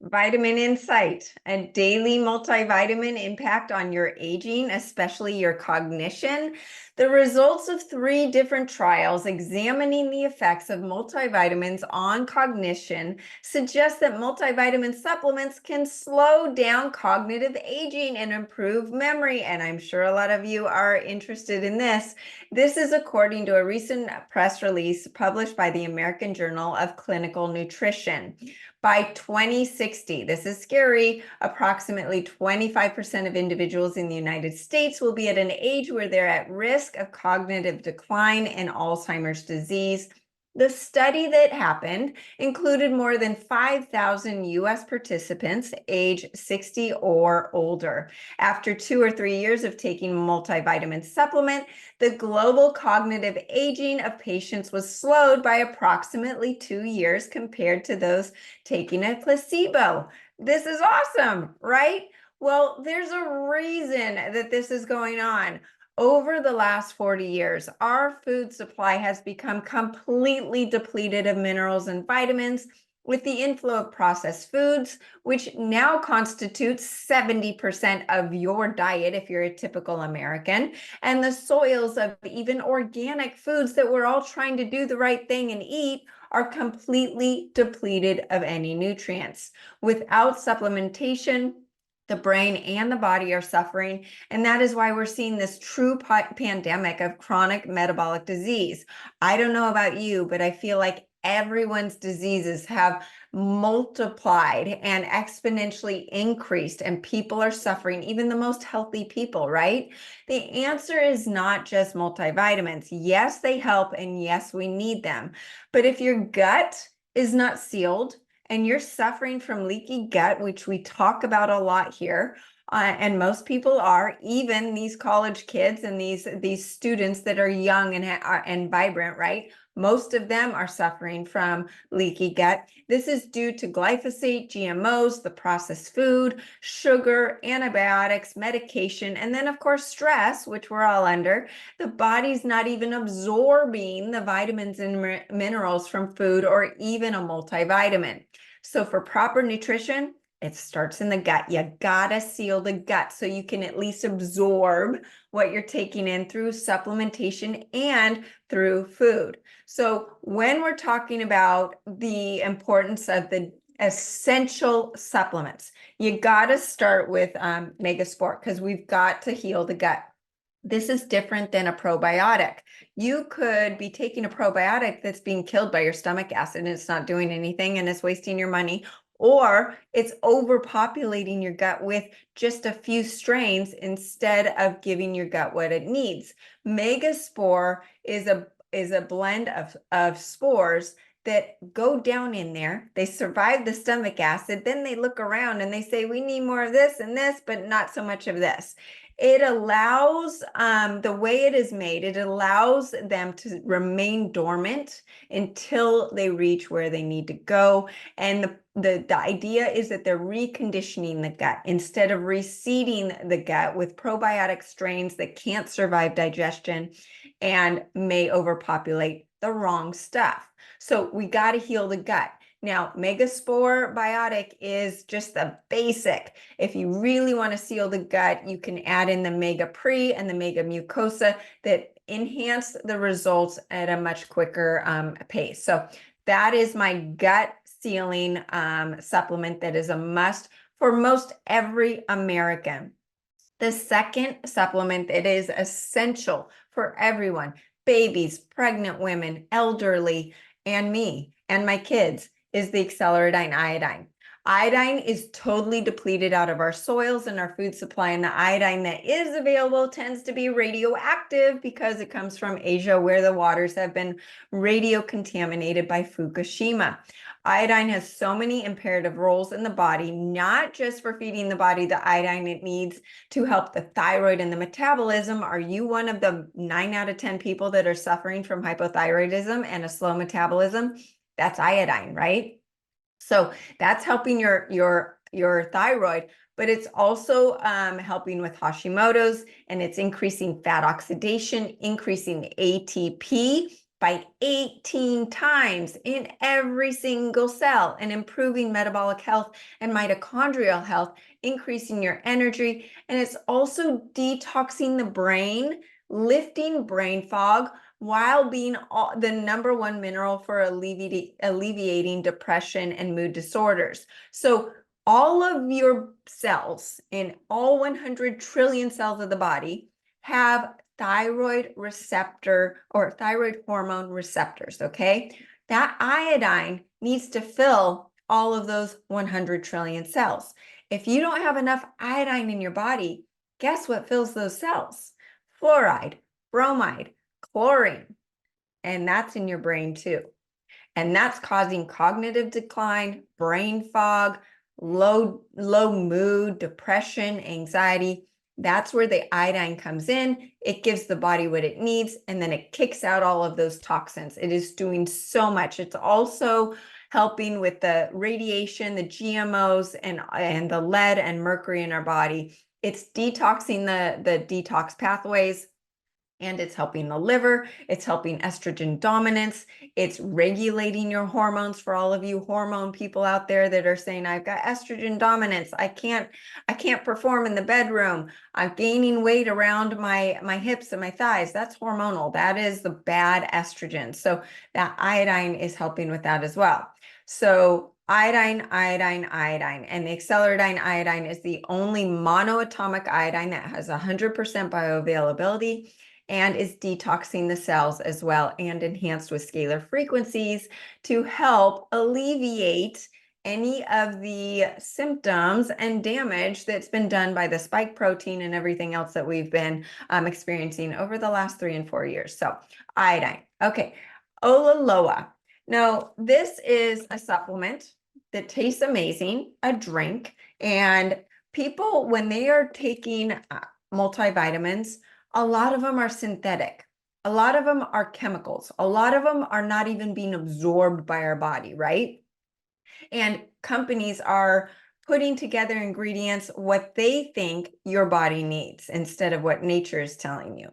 Vitamin Insight, a daily multivitamin impact on your aging, especially your cognition. The results of 3 different trials examining the effects of multivitamins on cognition suggest that multivitamin supplements can slow down cognitive aging and improve memory. And I'm sure a lot of you are interested in this. This is according to a recent press release published by the American Journal of Clinical Nutrition. By 2060, this is scary, approximately 25% of individuals in the United States will be at an age where they're at risk of cognitive decline and Alzheimer's disease. The study that happened included more than 5,000 US participants age 60 or older. After 2 or 3 years of taking a multivitamin supplement, the global cognitive aging of patients was slowed by approximately 2 years compared to those taking a placebo. This is awesome, right? Well, there's a reason that this is going on. Over the last 40 years, our food supply has become completely depleted of minerals and vitamins with the inflow of processed foods, which now constitutes 70% of your diet if you're a typical American, and the soils of even organic foods that we're all trying to do the right thing and eat are completely depleted of any nutrients. Without supplementation, the brain and the body are suffering, and that is why we're seeing this true pandemic of chronic metabolic disease. I don't know about you, but I feel like everyone's diseases have multiplied and exponentially increased, and people are suffering, even the most healthy people, right? The answer is not just multivitamins. Yes, they help, and yes, we need them. But if your gut is not sealed, and you're suffering from leaky gut, which we talk about a lot here, and most people are, even these college kids and these students that are young and vibrant, right? Most of them are suffering from leaky gut. This is due to glyphosate, GMOs, the processed food, sugar, antibiotics, medication, and then of course stress, which we're all under. The body's not even absorbing the vitamins and minerals from food or even a multivitamin. So for proper nutrition, it starts in the gut. You gotta seal the gut so you can at least absorb what you're taking in through supplementation and through food. So when we're talking about the importance of the essential supplements, you gotta start with Megasport because we've got to heal the gut. This is different than a probiotic. You could be taking a probiotic that's being killed by your stomach acid and it's not doing anything and it's wasting your money, or it's overpopulating your gut with just a few strains instead of giving your gut what it needs. Megaspore is a blend of spores that go down in there. They survive the stomach acid. Then they look around and they say, we need more of this and this, but not so much of this. It allows, the way it is made, it allows them to remain dormant until they reach where they need to go. And the idea is that they're reconditioning the gut instead of reseeding the gut with probiotic strains that can't survive digestion and may overpopulate the wrong stuff. So we got to heal the gut. Now, Megaspore Biotic is just the basic. If you really want to seal the gut, you can add in the Mega Pre and the Mega Mucosa that enhance the results at a much quicker pace. So that is my gut sealing supplement that is a must for most every American. The second supplement that is essential for everyone, babies, pregnant women, elderly, and me and my kids, is the Acceleradine Iodine. Iodine is totally depleted out of our soils and our food supply, and the iodine that is available tends to be radioactive because it comes from Asia, where the waters have been radio-contaminated by Fukushima. Iodine has so many imperative roles in the body, not just for feeding the body the iodine it needs to help the thyroid and the metabolism. Are you one of the 9 out of 10 people that are suffering from hypothyroidism and a slow metabolism? That's iodine, right? So that's helping your thyroid, but it's also helping with Hashimoto's, and it's increasing fat oxidation, increasing ATP, by 18 times in every single cell and improving metabolic health and mitochondrial health, increasing your energy. And it's also detoxing the brain, lifting brain fog, while being the #1 mineral for alleviating depression and mood disorders. So all of your cells in all 100 trillion cells of the body have thyroid receptor or thyroid hormone receptors, okay? That iodine needs to fill all of those 100 trillion cells. If you don't have enough iodine in your body, guess what fills those cells? Fluoride, bromide, chlorine, and that's in your brain too. And that's causing cognitive decline, brain fog, low mood, depression, anxiety. That's where the iodine comes in. It gives the body what it needs, and then it kicks out all of those toxins. It is doing so much. It's also helping with the radiation, the GMOs, and the lead and mercury in our body. It's detoxing the detox pathways, and it's helping the liver. It's helping estrogen dominance. It's regulating your hormones for all of you hormone people out there that are saying, I've got estrogen dominance. I can't perform in the bedroom. I'm gaining weight around my hips and my thighs. That's hormonal. That is the bad estrogen. So that iodine is helping with that as well. So iodine, iodine, iodine. And the Acceleradine iodine is the only monoatomic iodine that has 100% bioavailability and is detoxing the cells as well, and enhanced with scalar frequencies to help alleviate any of the symptoms and damage that's been done by the spike protein and everything else that we've been experiencing over the last 3 and 4 years. So iodine. Okay, Ola Loa. Now, this is a supplement that tastes amazing, a drink, and people, when they are taking multivitamins, a lot of them are synthetic. A lot of them are chemicals. A lot of them are not even being absorbed by our body, right? And companies are putting together ingredients what they think your body needs instead of what nature is telling you.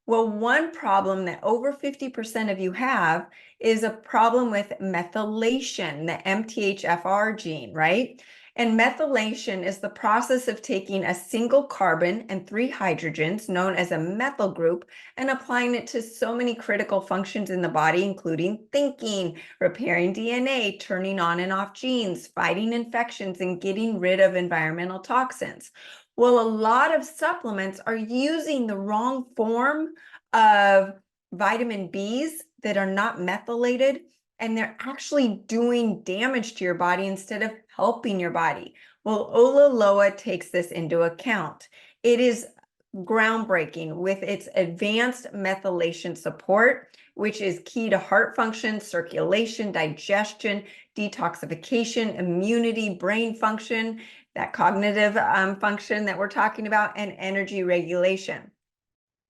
Well, one problem that over 50% of you have is a problem with methylation, the MTHFR gene, right? And methylation is the process of taking a single carbon and 3 hydrogens, known as a methyl group, and applying it to so many critical functions in the body, including thinking, repairing DNA, turning on and off genes, fighting infections, and getting rid of environmental toxins. Well, a lot of supplements are using the wrong form of vitamin Bs that are not methylated, and they're actually doing damage to your body instead of helping your body. Well, Ola Loa takes this into account. It is groundbreaking with its advanced methylation support, which is key to heart function, circulation, digestion, detoxification, immunity, brain function, that cognitive function that we're talking about, and energy regulation.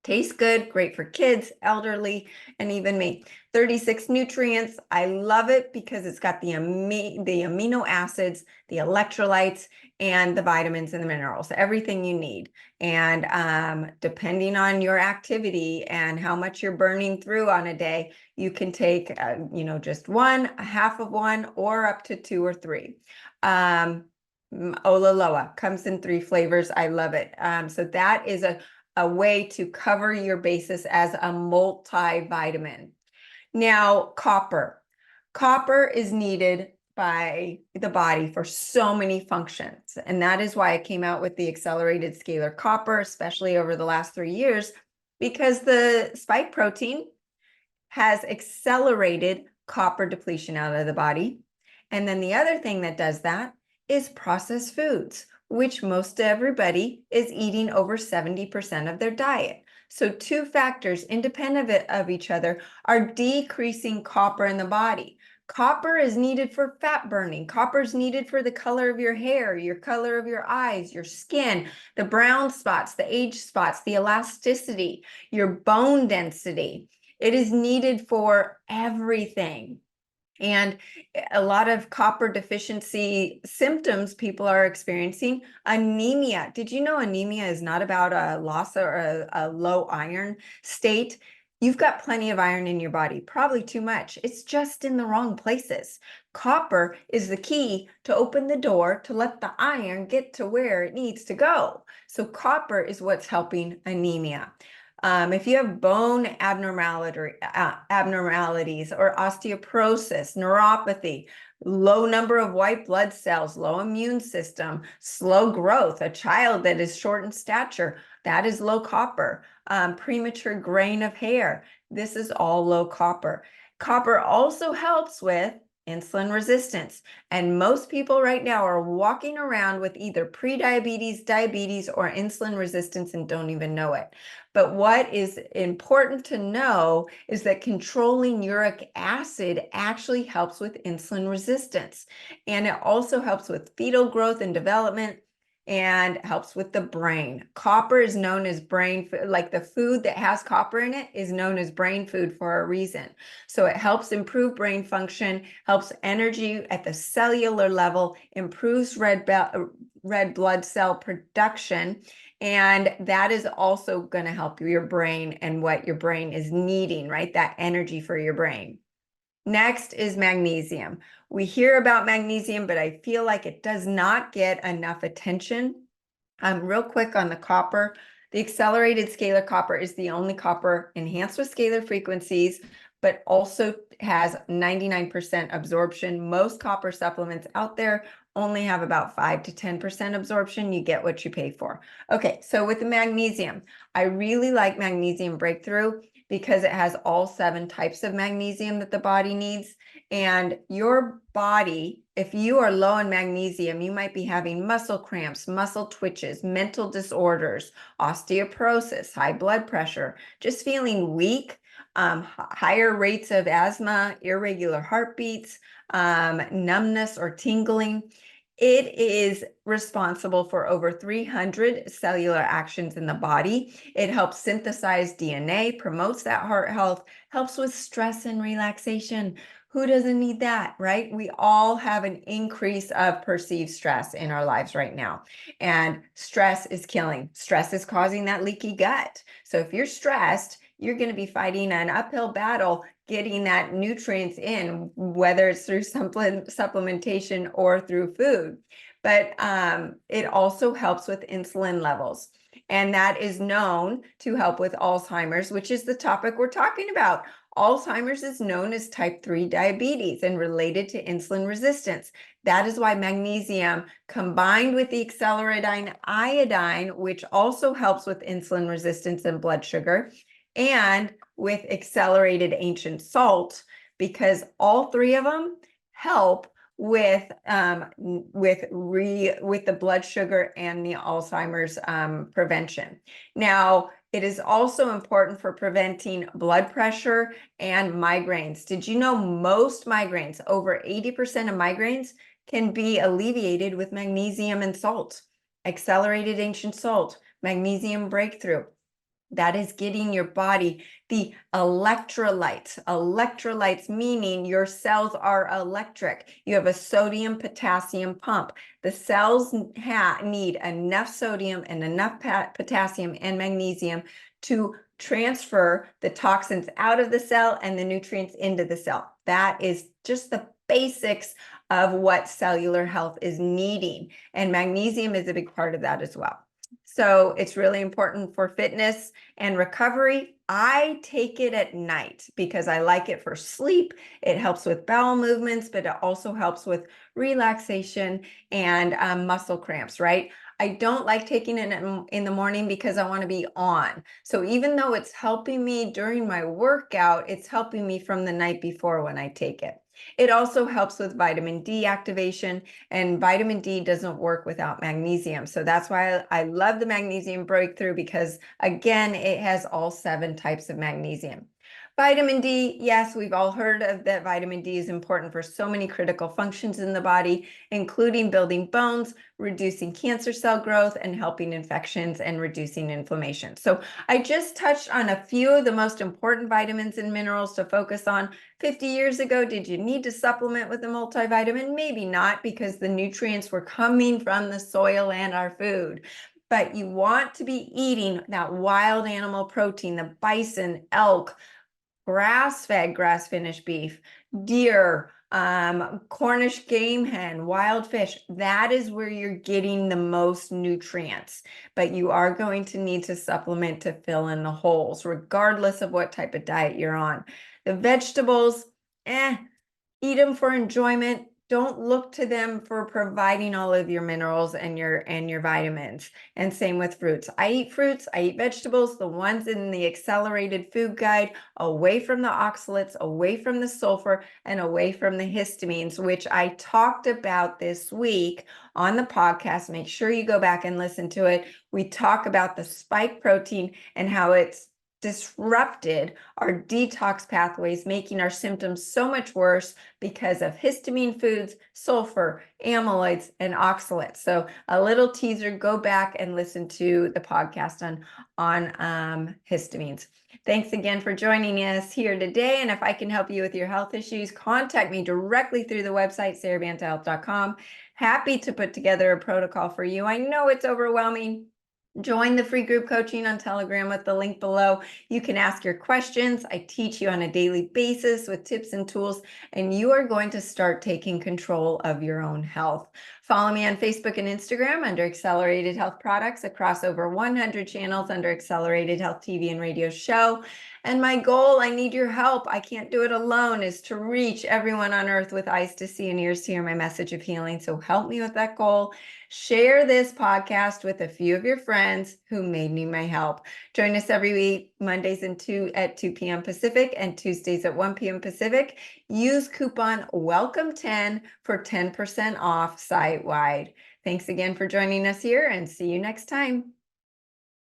Tastes good, great for kids, elderly, and even me. 36 nutrients. I love it because it's got the amino acids, the electrolytes, and the vitamins and the minerals, everything you need. And depending on your activity and how much you're burning through on a day, you can take, just one, a half of one, or up to 2 or 3. Ola Loa comes in 3 flavors. I love it. So that is a way to cover your bases as a multivitamin. Now, copper. Copper is needed by the body for so many functions. And that is why I came out with the accelerated scalar copper, especially over the last 3 years, because the spike protein has accelerated copper depletion out of the body. And then the other thing that does that is processed foods, which most everybody is eating over 70% of their diet. So 2 factors independent of each other are decreasing copper in the body. Copper is needed for fat burning. Copper is needed for the color of your hair, your color of your eyes, your skin, the brown spots, the age spots, the elasticity, your bone density. It is needed for everything. And a lot of copper deficiency symptoms people are experiencing. Anemia. Did you know anemia is not about a loss or a low iron state? You've got plenty of iron in your body, probably too much. It's just in the wrong places. Copper is the key to open the door to let the iron get to where it needs to go. So copper is what's helping anemia. If you have bone abnormalities or osteoporosis, neuropathy, low number of white blood cells, low immune system, slow growth, a child that is short in stature, that is low copper. Premature graying of hair, this is all low copper. Copper also helps with insulin resistance. And most people right now are walking around with either prediabetes, diabetes, or insulin resistance and don't even know it. But what is important to know is that controlling uric acid actually helps with insulin resistance. And it also helps with fetal growth and development and helps with the brain. Copper is known as brain food, like the food that has copper in it is known as brain food for a reason. So it helps improve brain function, helps energy at the cellular level, improves red blood cell production, and that is also going to help your brain and what your brain is needing, right? That energy for your brain. Next is magnesium. We hear about magnesium, but I feel like it does not get enough attention. Real quick on the copper, the accelerated scalar copper is the only copper enhanced with scalar frequencies, but also has 99% absorption. Most copper supplements out there only have about 5 to 10% absorption. You get what you pay for. Okay, so with the magnesium, I really like Magnesium Breakthrough because it has all 7 types of magnesium that the body needs. And your body, if you are low in magnesium, you might be having muscle cramps, muscle twitches, mental disorders, osteoporosis, high blood pressure, just feeling weak, higher rates of asthma, irregular heartbeats, numbness or tingling. It is responsible for over 300 cellular actions in the body. It helps synthesize DNA, promotes that heart health, helps with stress and relaxation. Who doesn't need that, right? We all have an increase of perceived stress in our lives right now. And stress is killing. Stress is causing that leaky gut. So if you're stressed, you're going to be fighting an uphill battle getting that nutrients in, whether it's through supplementation or through food. But it also helps with insulin levels. And that is known to help with Alzheimer's, which is the topic we're talking about. Alzheimer's is known as type 3 diabetes and related to insulin resistance. That is why magnesium combined with the Acceleradine Iodine, which also helps with insulin resistance and blood sugar, and with accelerated ancient salt, because all 3 of them help with the blood sugar and the Alzheimer's prevention. Now, it is also important for preventing blood pressure and migraines. Did you know most migraines, over 80% of migraines, can be alleviated with magnesium and salt? Accelerated ancient salt, Magnesium Breakthrough. That is getting your body the electrolytes. Electrolytes meaning your cells are electric. You have a sodium-potassium pump. The cells need enough sodium and enough potassium and magnesium to transfer the toxins out of the cell and the nutrients into the cell. That is just the basics of what cellular health is needing. And magnesium is a big part of that as well. So it's really important for fitness and recovery. I take it at night because I like it for sleep. It helps with bowel movements, but it also helps with relaxation and muscle cramps, right? I don't like taking it in the morning because I want to be on. So even though it's helping me during my workout, it's helping me from the night before when I take it. It also helps with vitamin D activation, and vitamin D doesn't work without magnesium. So that's why I love the Magnesium Breakthrough, because again, it has all 7 types of magnesium. Vitamin D, yes, we've all heard of that vitamin D is important for so many critical functions in the body, including building bones, reducing cancer cell growth, and helping infections and reducing inflammation. So I just touched on a few of the most important vitamins and minerals to focus on. 50 years ago, did you need to supplement with a multivitamin? Maybe not, because the nutrients were coming from the soil and our food. but you want to be eating that wild animal protein, the bison, elk, grass-fed, grass-finished beef, deer, Cornish game hen, wild fish. That is where you're getting the most nutrients, but you are going to need to supplement to fill in the holes, regardless of what type of diet you're on. The vegetables, eat them for enjoyment. Don't look to them for providing all of your minerals and your vitamins. And same with fruits. I eat fruits, I eat vegetables, the ones in the accelerated food guide, away from the oxalates, away from the sulfur, and away from the histamines, which I talked about this week on the podcast. Make sure you go back and listen to it. We talk about the spike protein and how it's disrupted our detox pathways, making our symptoms so much worse because of histamine foods, sulfur, amyloids, and oxalates. So a little teaser, go back and listen to the podcast on histamines. Thanks again for joining us here today. And if I can help you with your health issues, contact me directly through the website, SaraBantaHealth.com. Happy to put together a protocol for you. I know it's overwhelming. Join the free group coaching on Telegram with the link below. You can ask your questions. I teach you on a daily basis with tips and tools, and you are going to start taking control of your own health. Follow me on Facebook and Instagram under Accelerated Health Products, across over 100 channels under Accelerated Health TV and radio show. And my goal, I need your help, I can't do it alone, is to reach everyone on earth with eyes to see and ears to hear my message of healing. So help me with that goal. Share this podcast with a few of your friends who may need my help. Join us every week, Mondays at 2 p.m. Pacific and Tuesdays at 1 p.m. Pacific. Use coupon WELCOME10 for 10% off site-wide. Thanks again for joining us here, and see you next time.